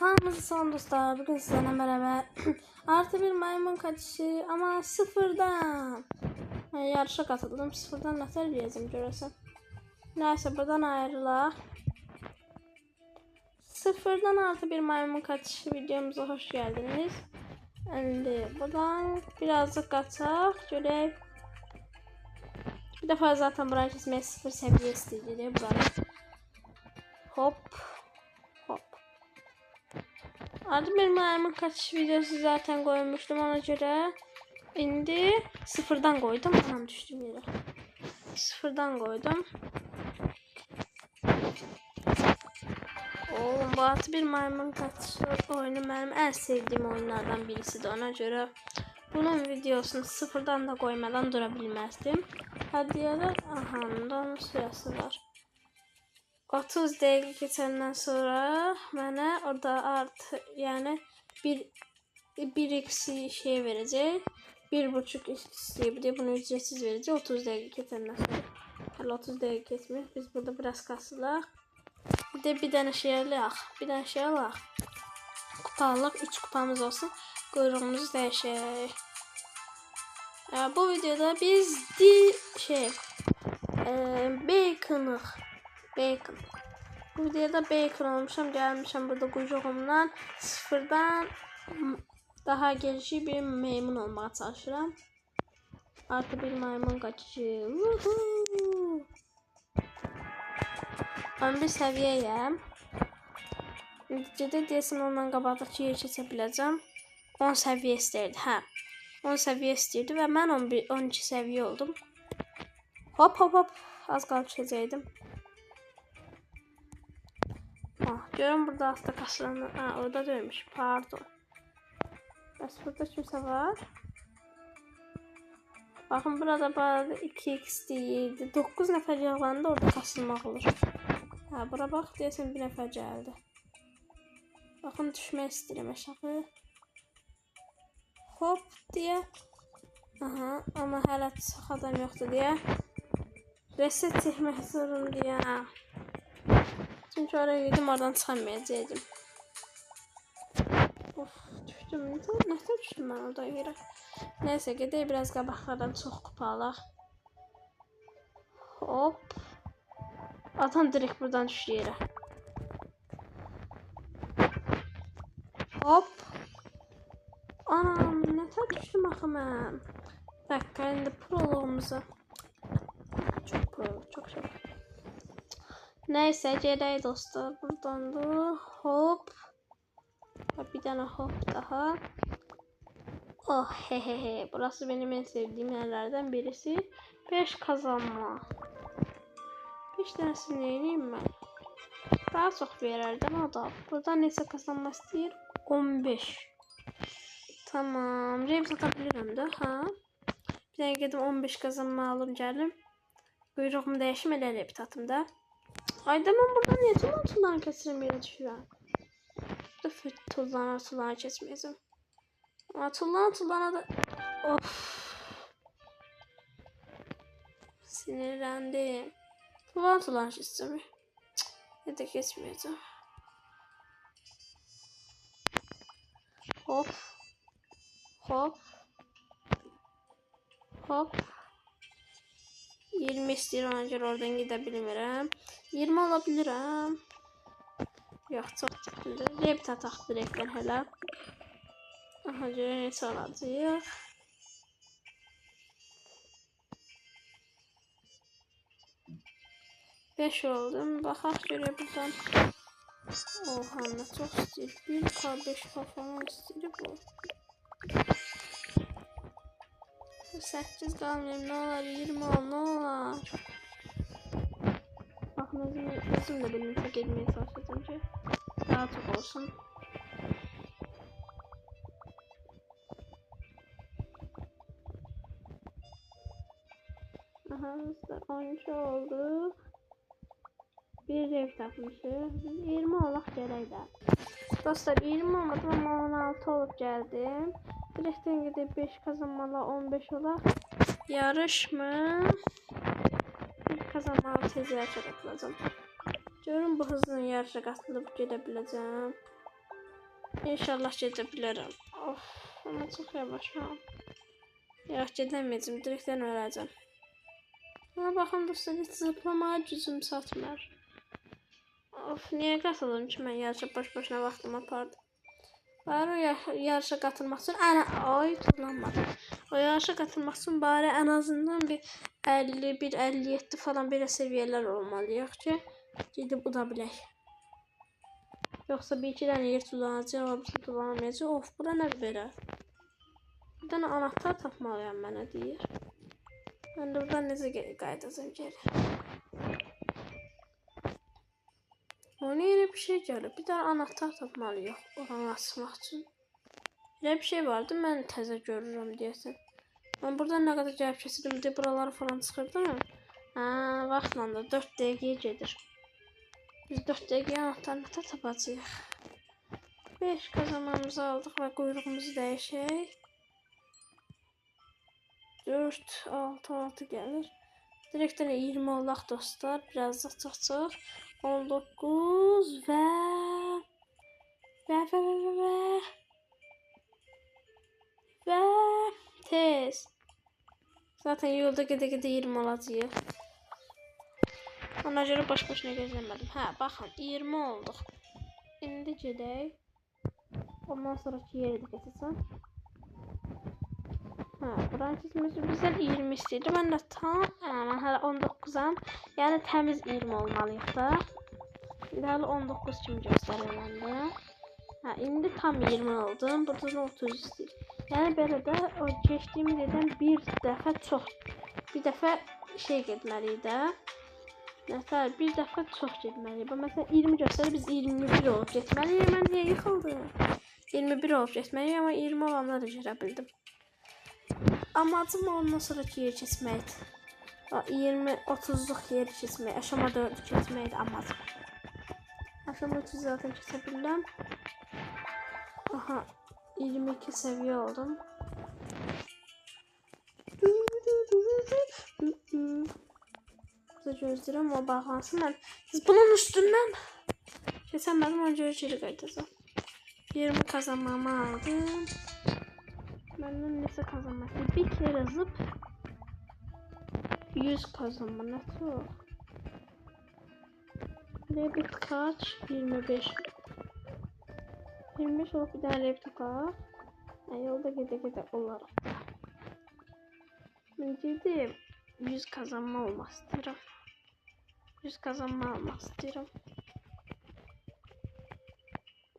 Kanalımızı son dostlar. Bugün sizlerle beraber artı bir maymun kaçışı ama sıfırdan. Yani yarışa katıldım. Sıfırdan nasıl bileceğim görürsen. Neyse buradan ayrılar. Sıfırdan artı bir maymun kaçışı videomuza hoş geldiniz. Şimdi buradan birazcık kaçak. Şöyle bir defa zaten buraya kesmeye sıfır seviye istedi. Buradan hop. Artı bir maymun kaçış videosu zaten koymuştum, ona göre indi sıfırdan koydum. Anam düştüm yere. Sıfırdan koydum. Oğlum bu artı bir maymun kaçış oyunu benim en sevdiğim oyunlardan birisi de, ona göre bunun videosunu sıfırdan da koymadan durabilmezdim. Hadi ya da aha onun süresi var. 30 dakika geçenden sonra bana orada artı yani bir eksi şey verecek. 1,5 isteyebilir. Bunu ücretsiz verecek. 30 dakika geçenden sonra. Yani 30 dakika geçmiş. Biz burada biraz kasılak. Bir de bir tane şey alak. Bir tane şey alak. Kupa alak. 3 kupamız olsun. Kuyruğumuzu değişelim. Bu videoda biz bacon. Bu videoda bacon olmuşam, gelmişim burada kuyruğumdan sıfırdan daha gelişi bir maymun olmaya çalışıram. Artı bir maymun kaçışı. 11 seviyeyim. Neticede desin ondan qabaqdakı yeri keçə biləcəm. 10 seviye istəyirdi. 10 seviye istəyirdi və mən 12 seviye oldum. Hop. Az qalıb düşəcəydim. Görün burada hasta kaslarını. Orada dönmüş. Pardon. Bas burada kimse var. Bakın burada 2x değildi. 9 nəfər yağlandı, orada kasılmaq olur. Bura bax, deyəsən bir nəfər gəldi. Bakın düşmək istəyirəm aşağı. Hop diye. Ama hələ çox adam yoxdur deyə. Reset çəkmək zorun deyə. Çünkü oraya girdim, oradan çıkamayacağım. Düştüm. Nasıl düştüm ben oradan yere? Neyse gidelim biraz qabaqlardan çox kupa alaq. Hop. Adam direkt buradan düştü yere. Hop. Anam nətər düşdüm axı mən. Dakika indi proloğumuza. Çok şey. Neyse gelək dostlar, buradan da hop. Bir tane hop daha. Oh hehehe, burası benim en sevdiğim yerlerden birisi. 5 kazanma. 5 tanesini neyim ben? Daha çok verirdim o da. Buradan neyse kazanma istəyir. 15. Tamam. Rem satabilirim de. Bir tane gedim 15 kazanma alım geldim. Kuyruğumu değişim elə bir tatımda. Ayda ben buradan niye tullantılar kesirim yere düşürəm? Tullana kesmeyeceğim. Ama tullana da... Of. Sinirlendim. Tullana keseceğim. Ya da kesmeyeceğim. Hop. 20 istiyorum, ancak oradan gidebilirim. 20 alabilirim. Yok, çok çıktı. Rep tataq direkten hələ. Aha, görə neçə alacağıq. Beş oldum. Baxaq görə buradan. Oha, nə çox istəyir. 1k 5k falan istəyir bu. 8 qalmayayım, ne olar, 20 ol, ne olar. Bakın özüm de benim tek etmeye çalışacağım ki daha çok olsun. Aha, 12 oldu. Bir ev tapmışız. 20 olaq gələk də. Dostlar 20 olmadı ama 16 olup geldim. Direkten gidip 5 kazanmalı 15 olaq. Yarış mı? Kazanmalı tez yarışa katılacağım. Görün bu hızlı yarışa katılıp gelebileceğim. İnşallah gedebilirim. Of, ama çok yavaşım. Yox, gedəməyəcəm, direktdən öləcəm. Ama baxın dostlar, heç zıplamaya gücüm çatmır. Of, niyə qatıldım ki, mən yarışa boş-boşuna vaxtımı apardım. Bari o yarışa qatılmaq üçün, ay tullanmadım. O yarışa qatılmaq üçün bari en azından bir 51-57 falan belə seviyelər olmalıyıq ki, gedib uda bilək. Yoxsa bir iki dənə yer tullanacaq, abisi tullanamayacaq. Of, bura nə belə? Bir dənə anahtar tapmalıyam mənə deyir. Mən də buradan necə qayıdacam geri? Ona yeni bir şey gəlib. Bir dənə anahtar tapmalıyıq oranı açmaq üçün. Elə bir şey vardı, mən təzə görürəm deyəsən. Mən buradan nə qədər gəlib keçirdim, de buraları falan çıxırdım. Vaxtla da 4 dəqiqəyə gedir. Biz 4 dəqiqəyə anahtarını da tapacağıq. 5 kazanmamızı aldıq və quyruğumuzu dəyişək. 4, 6, 6 gəlir. Direktdən 20 olaq dostlar. Birazcık çox. 19 və tez. Zaten yolda gedə-gedə 20 olacaq. Ona görə boş-boşuna gözləmədim. Baxın 20 olduq. İndi gedək. Ondan sonraki yeri də keçəcəm. Buranın çizmesi bizden 20 istəyir. Mən də tam, mən hələ 19'am. Yəni təmiz 20 olmalıyıq da. İndi hələ 19 kimi göstərir məndə. İndi tam 20 oldum. Buradan 30 istəyir. Yəni belə də o keçdiyimiz yerdən bir dəfə çox, bir dəfə şey getməliyik də. Məsələn, bir dəfə çox getməliyik. Məsələn 20 göstərir, biz 21 olub getməliyik. Mən niyə yıxıldım? 21 olub getməliyik, amma 20 olanda da görə bildim. Amacım ondan sonraki yeri keçməkdir. 20-30'luq yeri keçmək, aşama 4'ü keçməkdir amacım. Aşama 3'ü zaten keçə bilirəm. Aha, 22 seviye oldum. Burada gözləyirəm, o bağlansın. Siz bunun üstündən keçəmədim, ona görə geri qayıdacağım. 20 kazanmamı aldım. Benden neyse kazanması. Bir kere zıp 100 kazanma ne çok. Rabbit kaç? 25. 25 olup bir tane rabbit var. Yolda gide olarak. Ben dedim 100 kazanma olmak istiyorum. 100 kazanma almak istiyorum.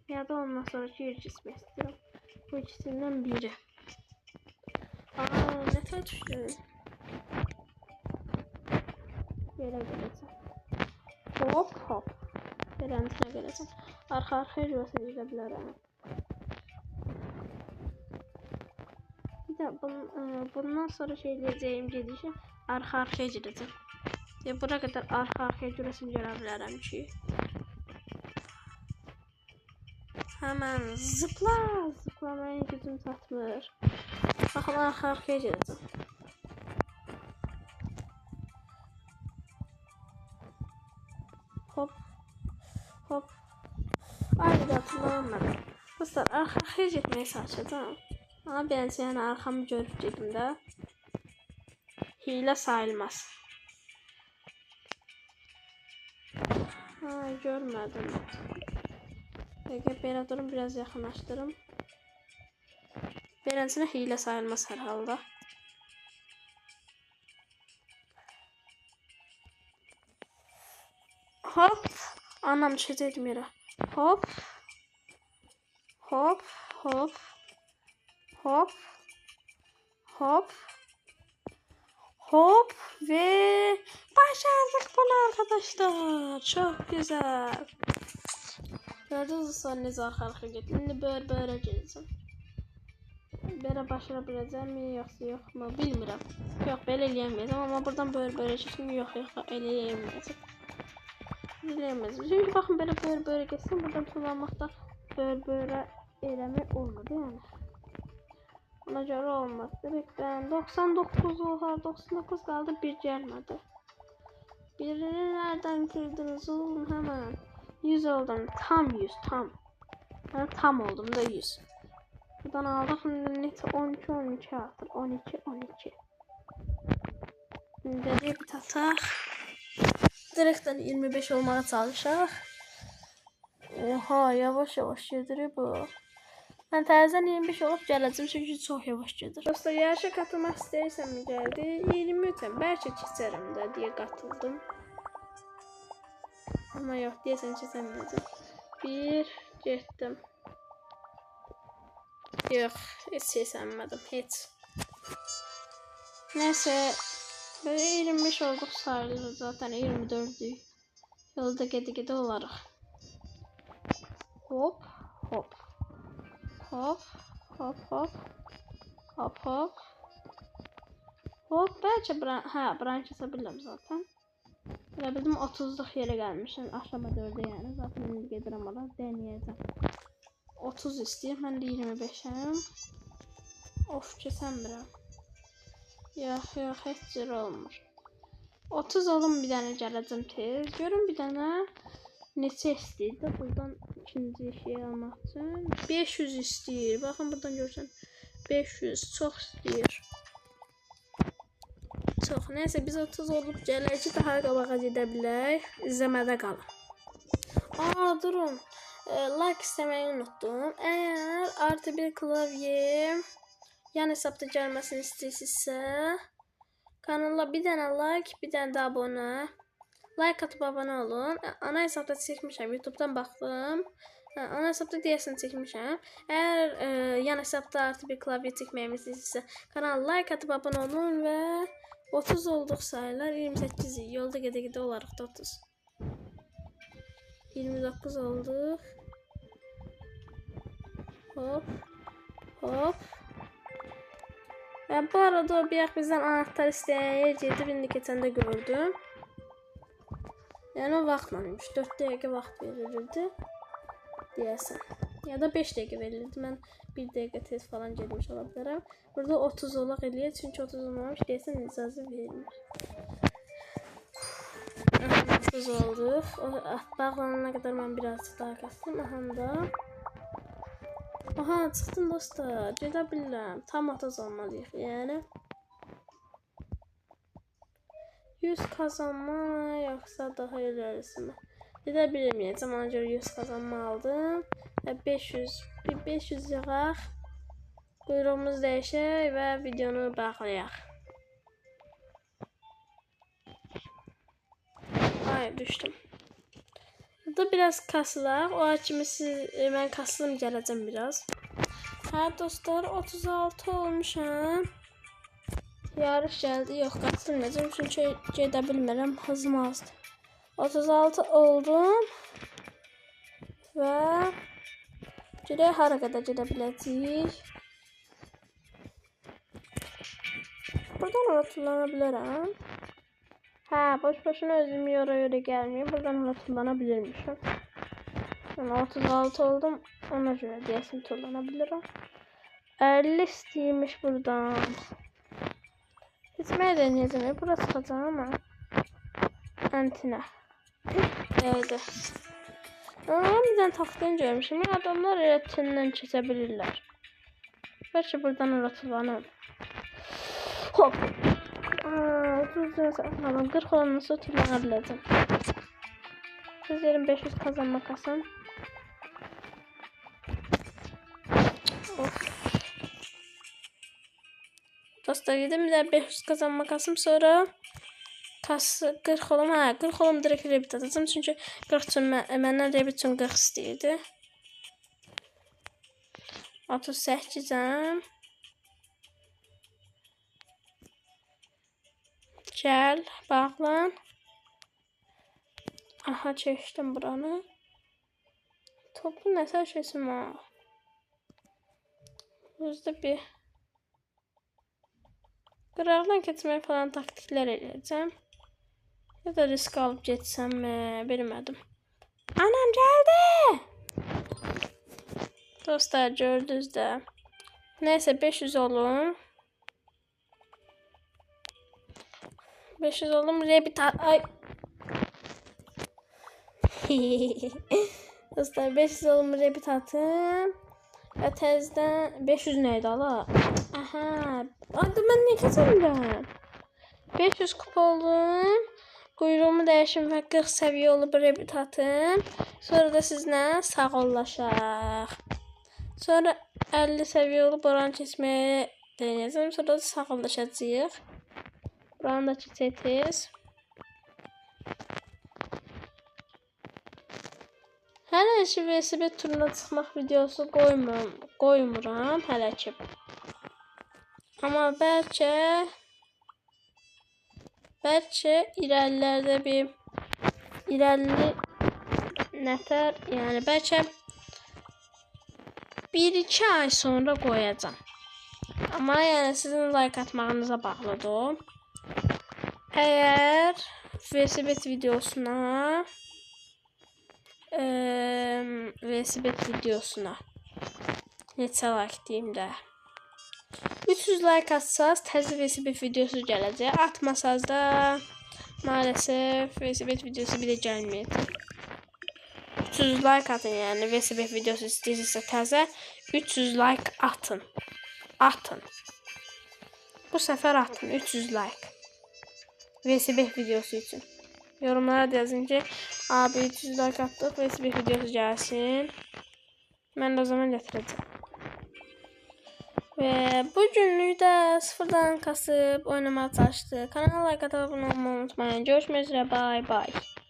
Ya da ondan sonra yer çizmek istiyorum. Bu ikisinden biri. Ne kadar düştü? Yere geleceğim. Hop. Verentine geleceğim. Arkaya yuvasını gidebilirim. Bir de bundan sonra şey diyeceğim gedişim. Arkaya gideceğim. Ya buraya kadar arkaya yuvasını görebilirim ki. Hemen zıplamaya gücüm tatmır. Bakın arkaya geleceğim. Hop. Aynı da hatırlamadım. Dostlar arkaya gitmeye çalışacağım. Ama ben yani arkamı görüp dedim de. Hile sayılmaz. Görmedim. Peki böyle durum biraz yakınlaştırım. Beləsinə hile sayılmaz hər halda. Hop. Anam düşəcəkdim yerə. Hop. Ve başardık bunu arkadaşlar. Çok güzel. Gördünüz sonra necə arxa getdim. İndi böyle geleceğim. Belə başarabiləcəm mi, yoxsa yoxmu bilmirəm. Yox, belə eləyəməyəcəm, amma buradan böyle keçdim. Yox, elə eləyəməyəcəm. Çünki baxın belə geçsin, buradan tullanmaqda böyle eləmək olmadı yəni. Ona görə olmaz. Direktdən 99 oha, 99 qaldı, bir gəlmədi. Birini nereden kırdınız oğlum hemen? 100 oldum, tam 100, tam. Yani tam oldum da 100. Buradan aldık. Net 12 12 artık. 12 12. Şimdi bir ataq. Direktdən 25 olmağa çalışaq. Oha, yavaş yavaş gedir bu. Ben təzədən 25 olub gələcəm çünki çox yavaş gedir. Dostlar, yarışa katılmaq istəyirsənmi gəldi? 23-əm, bəlkə keçərəm də deyə qatıldım. Amma yox, deyəsən keçəməyəcəm. 1 getdim. Yox, heç keçəmədim, heç. Nəysə, böyle 25 olduq sayılır zaten 24'dük. Yolda gede olaraq. Hop, hop. Hop, hop, hop. Hop, hop. Hop, bəlkə buranı kəsə bilirəm zaten. Elə bildim 30'luq yerə gəlmişəm. Aşama 4'e yəni. Zaten indi gedirəm ora, denəyəcəm. 30 istəyir, mən də 25'əm. Of, kəsəmirəm. Yox, yox, heç cür olmur. 30 olun bir dənə gələcəm tez. Görün bir dənə neçə istəyir. Buradan ikinci şey almaq üçün 500 istəyir. Baxın buradan görsən 500 çox istəyir. Çox. Nəysə biz 30 olub gələk ki daha qabağa gedə bilək. İzləmədə qalın. Durun. Like istəməyi unutdum. Əgər artı bir klavye yan hesabda gəlməsini istəyirsinizsə kanala bir dənə like, bir dənə də abunə. Like atıb abunə olun. Ana hesabda çəkmişəm. YouTube'dan baxdım. Ana hesabda deyəsən çəkmişəm. Əgər yan hesabda artı bir klavye çəkməyimi istəyirsinizsə kanala like atıb abunə olun və 30 olduq sayılar 28 yolda gedə olaraq da 30. 29 olduq. Hop. Hop. Bu arada o bir bizden anahtar istəyən yer gedib indi keçəndə gördüm. Yəni o vaxtlanmış. 4 dəqiqə vaxt verilirdi. Deyəsən. Ya da 5 dəqiqə verilirdi. Mən 1 dəqiqə tez falan getmiş ola bilərəm. Burada 30 olaq eləyir. Çünki 30 olmamış. Deyəsən icazə verilmir. 30 olduq. Bağlanana qədər mən birazcık daha kəsdim. Aha, çıxdım dostlar. Gedə bilirəm. Tam 30 olmalıyıq. Yəni 100 kazanma yoxsa daha ilərisində. Gedə bilməyəcəm. Ona görə 100 kazanma aldım. Və 500 yığaq. Quyruğumuzu dəyişək və videonu bağlayaq. Ay, düşdüm. Burada biraz kasılaq. O kimi mən kasılım gələcəm biraz. Hə dostlar, 36 olmuşam. Yarış gəldi. Yox, qatılmayacağım çünki gedə bilmirəm. Hızım azdır. 36 oldum. Və gedək hara qədər gedə biləcəyik. Buradan ora tullana bilərəm. Hə, boş-boşuna özümü yora gəlməyim. Buradan ora tullana bilirmişim. Yəni 36 oldum. Ona görə deyəsim tullana bilirəm. 50 istəyirmiş buradan. Keçməyə denəyəcəm. Bura çıxacam ama. Antina. Evdə. Bir dənə taxtını görmüşüm. Adamlar elə tündən keçə bilirlər. Bəlkə buradan ora tullanım. Hop. 40 olan nasıl tullana biləcəm. Sizlerin 500 kazanma kasam. Of. Dostlar dedim de 500 kazanma kasım sonra 40 olum. Hə, 40 olum direkt rebit atacağım. Çünki 40 üçün məndən rebit üçün 40 istəyirdi. 38'əm. Gəl, bağlan. Aha, çəkdim buranı. Toplu nəsə şeysim var. Özdə bir qıraqdan keçməyə falan taktiklər eləyəcəm. Ya da risk alıp geçsem bilmədim. Anam geldi. Dostlar gördünüz de. Neyse 500 olun. 500 olun. Rebit ay. Dostlar 500 olmuş rebit atım. Və təzdən 500 neydi ala? Aha. Adı mən niyə kazandım? 500 kupa oldum. Quyruğumu dəyişim və 40 səviyyə olub rebit atım. Sonra da sizlə sağollaşaq. Sonra 50 səviyyə olub oranı keçməyə denəyəcəm. Sonra da sağollaşacağıq. Buranı da keçəcəyik. Hələ ki VSB turuna çıxmaq videosu qoymuram hələ ki. Amma bəlkə irəlilərdə nətər, yəni bəlkə 1-2 ay sonra qoyacağam. Amma yəni sizin like atmağınıza bağlıdır. Əgər VSB videosuna neçə like deyim də 300 like atsaz təzə VSB videosu gələcək. Atmasaz da maalesef VSB videosu bir də gəlməyəcək. 300 like atın, yəni VSB videosu istəyirsə təzə 300 like atın. Bu səfər atın 300 like VSB videosu üçün. Yorumlara da yazın ki, abi 300 like atdıq, VSB videosu gəlsin. Mən də o zaman gətirəcəm. Və bu günlük də sıfırdan kasıb oynamağa çalışdıq. Kanala like atıp abone olmayı unutmayın. Görüşmək üzrə, bye bye.